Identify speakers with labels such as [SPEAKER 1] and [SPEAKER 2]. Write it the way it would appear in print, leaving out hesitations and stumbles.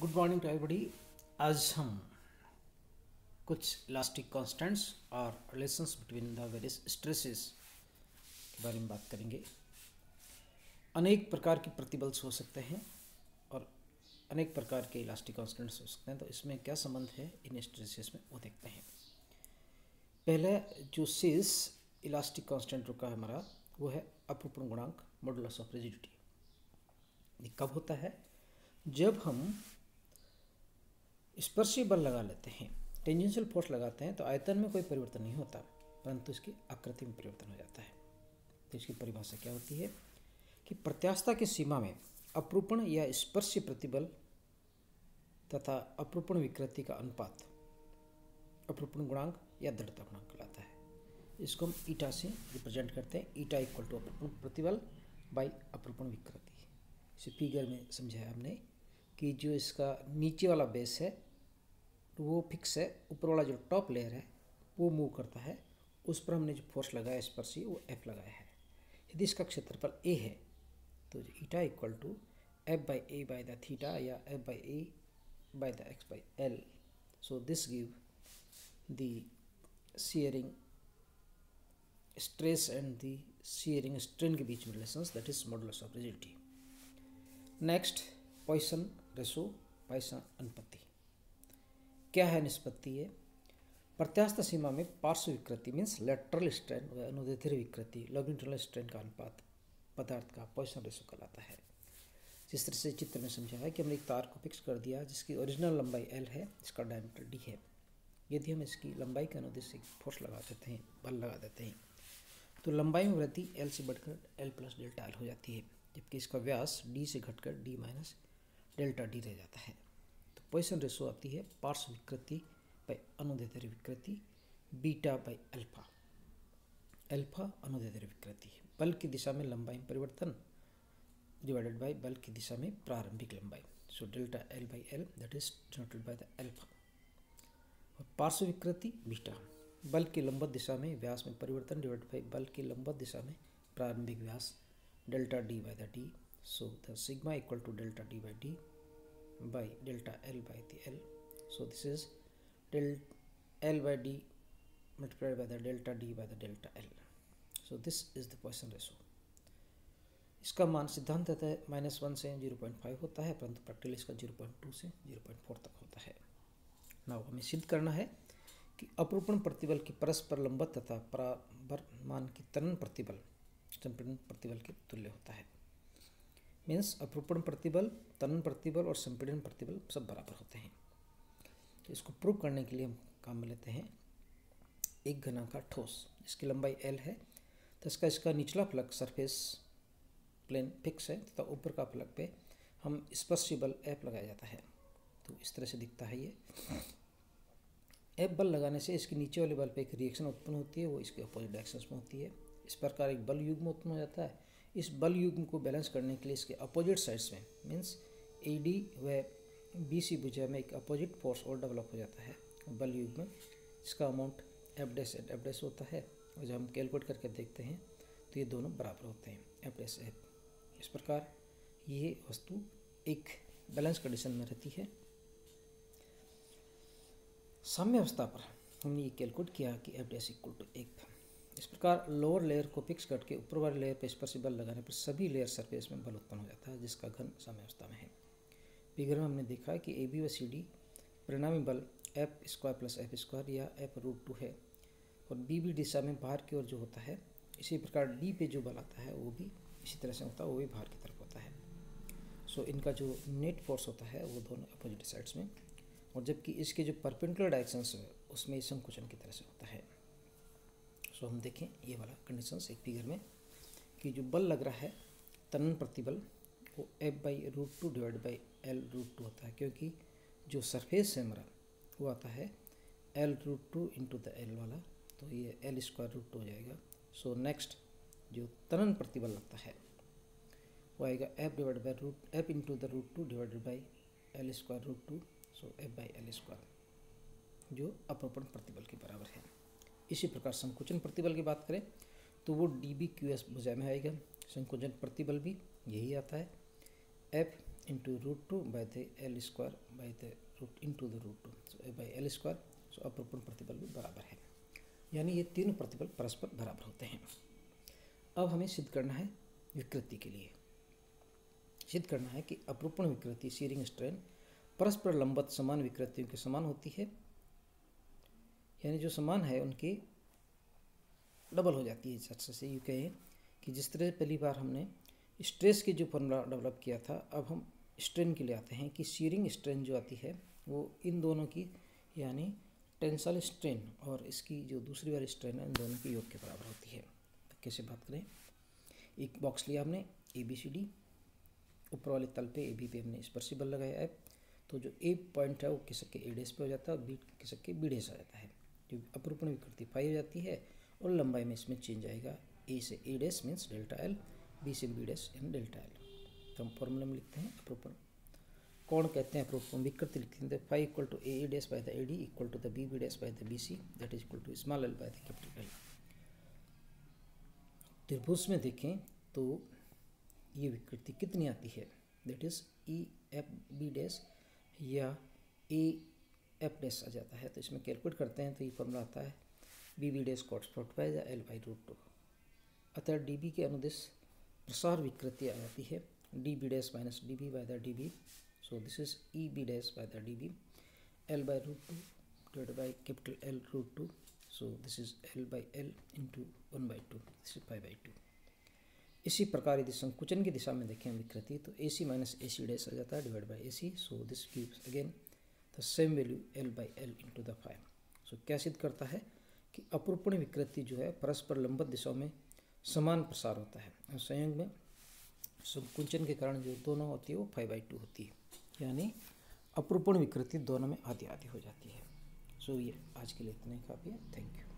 [SPEAKER 1] Good morning to everybody. आज हम कुछ इलास्टिक कांस्टेंट्स और relations between the various stresses के बारे में बात करेंगे। अनेक प्रकार के प्रतिबल्स हो सकते हैं और अनेक प्रकार के इलास्टिक कांस्टेंट्स हो सकते हैं, तो इसमें क्या संबंध है इन स्ट्रेसेस में वो देखते हैं। पहले जो शेष इलास्टिक कांस्टेंट रुका है हमारा, वो है अपरूपण गुणांक मॉडुलस ऑफ रिजिडिटी। ये कब होता है? जब हम स्पर्शीय बल लगा लेते हैं, टेंजेंशियल फोर्स लगाते हैं, तो आयतन में कोई परिवर्तन नहीं होता, परंतु इसकी आकृति में परिवर्तन हो जाता है। तो इसकी परिभाषा क्या होती है कि प्रत्यास्थता की सीमा में अपरूपण या स्पर्शीय प्रतिबल तथा अपरूपण विकृति का अनुपात अपरूपण गुणांक या दृढ़ता गुणांक कहलाता है। इसको हम ईटा से रिप्रेजेंट करते हैं। ईटा इक्वल टू अपरूपण प्रतिबल बाई अपरूपण विकृति। इसे फिगर में समझाया हमने कि जो इसका नीचे वाला बेस है वो फिक्स है, ऊपर वाला जो टॉप लेयर है वो मूव करता है, उस पर हमने जो फोर्स लगाया स्पर्शी वो एफ लगाया है। यदि इसका क्षेत्रफल ए है तो eta equal to F by A by the theta या F by A by the X by L. So this give the shearing stress and the shearing strain के बीच में relations, that is modulus of rigidity. Next, Poisson ratio, Poisson अनुपाति। क्या है निष्पत्ति? है प्रत्यास्थ सीमा में पार्श्व विकृति मीन्स लेटरल स्ट्रेन व अनुदैर्ध्य विकृति लॉन्गिट्यूडिनल स्ट्रेन का अनुपात पदार्थ का पॉइसन रेशो कहलाता है। जिस तरह से चित्र में समझा है कि हमने एक तार को फिक्स कर दिया जिसकी ओरिजिनल लंबाई एल है, इसका डायमीटर डी है। यदि हम इसकी लंबाई के अनुदेश से फोर्स लगा देते हैं, बल लगा देते हैं, तो लंबाई में वृद्धि एल से बढ़कर एल प्लस डेल्टा एल हो जाती है, जबकि इसका व्यास डी से घटकर डी माइनस डेल्टा डी रह जाता है। तो पॉइसन रेशो आती है पार्श्व विकृति बाई अनुदैर्ध्य विकृति बीटा बाई अल्फा। अल्फा अनुदैर्ध्य विकृति, बल की दिशा में लंबाई में परिवर्तन डिवाइडेड बाई बल की दिशा में प्रारंभिक लंबाई। So delta L by L that is denoted by the alpha. और पार्श्व विकृति बीटा, बल की लंबवत दिशा में व्यास में परिवर्तन डिवाइडेड बाई बल की लंबवत दिशा में प्रारंभिक व्यास delta D by the D. So the sigma equal to delta D by D by delta L by the L. So this is del L by D multiplied by the delta D by the delta L. So this is the Poisson ratio. इसका मान सिद्धांत है -1 से 0.5 होता है, परंतु practically इसका 0.2 से 0.4 तक होता है। नाउ हमें सिद्ध करना है कि अपरूपण प्रतिबल की परस्पर लंबवत तथा परावर्तमान की त्वरण प्रतिबल संपीड़न प्रतिबल के तुल्य होता है। मीन्स अपरूपण प्रतिबल, त्वरण प्रतिबल और संपीड़न प्रतिबल सब बराबर होते हैं। तो इसको प्रूव करने के लिए हम काम में लेते हैं एक घनाकार ठोस जिसकी लंबाई एल है, तो इसका निचला फलक सरफेस प्लेन फिक्स है तथा ऊपर का फलक पे हम स्पर्शी बल एफ लगाया जाता है। तो इस तरह से दिखता है ये। एफ बल लगाने से इसके नीचे वाले बल पे एक रिएक्शन उत्पन्न होती है, वो इसके अपोजिट डायरेक्शंस में होती है। इस प्रकार एक बल युग्म उत्पन्न हो जाता है। इस बल युग्म को बैलेंस करने के लिए इसके अपोजिट साइड्स में मीन्स ए डी व बी सी भुजा में एक अपोजिट फोर्स और डेवलप हो जाता है बल युग्म में। इसका amount F dash and F dash होता है, और जब हम कैलकुलेट करके देखते हैं तो ये दोनों बराबर होते हैं, एफ डैश एफ। इस प्रकार ये वस्तु एक बैलेंस कंडीशन में रहती है। साम्य अवस्था पर हमने ये कैलकुलेट किया कि एफ डैश इक्वल टू 1। इस प्रकार लोअर लेयर को फिक्स करके ऊपर वाले लेयर पर स्पर्शी बल लगाने पर सभी लेयर सरफेस में बल उत्पन्न हो जाता है, जिसका घन साम्यावस्था में है। फिगर में हमने देखा कि ए बी व सी डी परिणामी बल F square plus F square या एफ रूट 2 है, और बी बी दिशा में बाहर की ओर जो होता है। इसी प्रकार डी पे जो बल आता है वो भी इसी तरह से होता है, वो भी बाहर की तरफ होता है। सो इनका जो नेट फोर्स होता है वो दोनों अपोजिट साइड्स में, और जबकि इसके जो परपेंडिकुलर डायरेक्शंस है उसमें संकुचन की तरह से होता है। सो हम देखें ये वाला कंडीशंस एक फिगर में कि जो बल लग रहा है त्वरण प्रतिबल वो F by root 2 divide by L root 2 होता है, क्योंकि जो सरफेस है हमारा वो आता है L root 2 into the L वाला, तो ये एल स्क्वायर रूट 2 हो जाएगा। सो नेक्स्ट जो त्वरण प्रतिबल लगता है वो आएगा F divide by root F into the root 2 divided by L square root 2। So F by L square जो अपरूपण प्रतिबल के बराबर है। इसी प्रकार संकुचन प्रतिबल की बात करें तो वो डी बी क्यू एस भुजा में आएगा। संकुचन प्रतिबल भी यही आता है, F into √2 by the L square by the root into the √2, so by L square, so अपरूपण प्रतिबल भी बराबर है, यानी ये तीनों प्रतिबल परस्पर बराबर होते हैं। अब हमें सिद्ध करना है विकृति के लिए, सिद्ध करना है कि अपरूपण विकृति शीयरिंग स्ट्रेन परस्पर लंबवत समान विकृतियों के समान होती है, यानी जो समान है उनकी डबल हो जाती है। अच्छे से यूँ कहें कि जिस तरह पहली बार हमने स्ट्रेस की जो फॉर्मूला डेवलप किया था, अब हम स्ट्रेन के लिए आते हैं कि शीयरिंग स्ट्रेन जो आती है वो इन दोनों की, यानी टेंसाइल स्ट्रेन और इसकी जो दूसरी वाली स्ट्रेन है, इन दोनों के योग के बराबर होती है। तो कैसे बात करें, एक बॉक्स लिया हमने ABCD, ऊपर वाले तल पे AB पे हमने स्पर्शी बल लगाया है, तो जो A पॉइंट है वो खिसक के A डैश पे हो जाता है और B खिसक के B डैश आ जाता है, जो अपरूपण विकृति पाई हो जाती है और लंबाई में इसमें चेंज आएगा, A से A dash means delta L, B से B dash in delta L। तो हम फॉर्मूले में लिखते हैं अपरूपण कौन कहते हैं, अपरूपण विकृति लिखते हैं, phi equal to A dash by the AD equal to the B dash by the BC that is equal to small l by the capital L। त्रिभुज में देखें तो ये विकृति कितनी आती है, दैट इज EFB डैश या AF डैश आ जाता है। तो इसमें कैलकुलेट करते हैं तो ये फॉर्मूला आता है BB डैश कॉट 45 या L बाई √2। अतः DB के अनुदिश प्रसार विकृति आ जाती है DB dash minus DB by the DB, so this is EB dash by the DB, L by √2 divided by capital L √2, so this is L by L into 1/2, this is 5/2। इसी प्रकार यदि संकुचन की दिशा में देखें विकृति तो AC माइनस AC डैश आ जाता है divide by AC, so this gives again the same value L by L into the 5। सो क्या सिद्ध करता है कि अपरूपण विकृति जो है परस्पर लंबवत दिशाओं में समान प्रसार होता है और संयोग में संकुचन के कारण जो दोनों होती है वो 5/2 होती है, यानी अपरूपण विकृति दोनों में आधी आधी हो जाती है। सो ये आज के लिए इतना ही काफ़ी है। Thank you.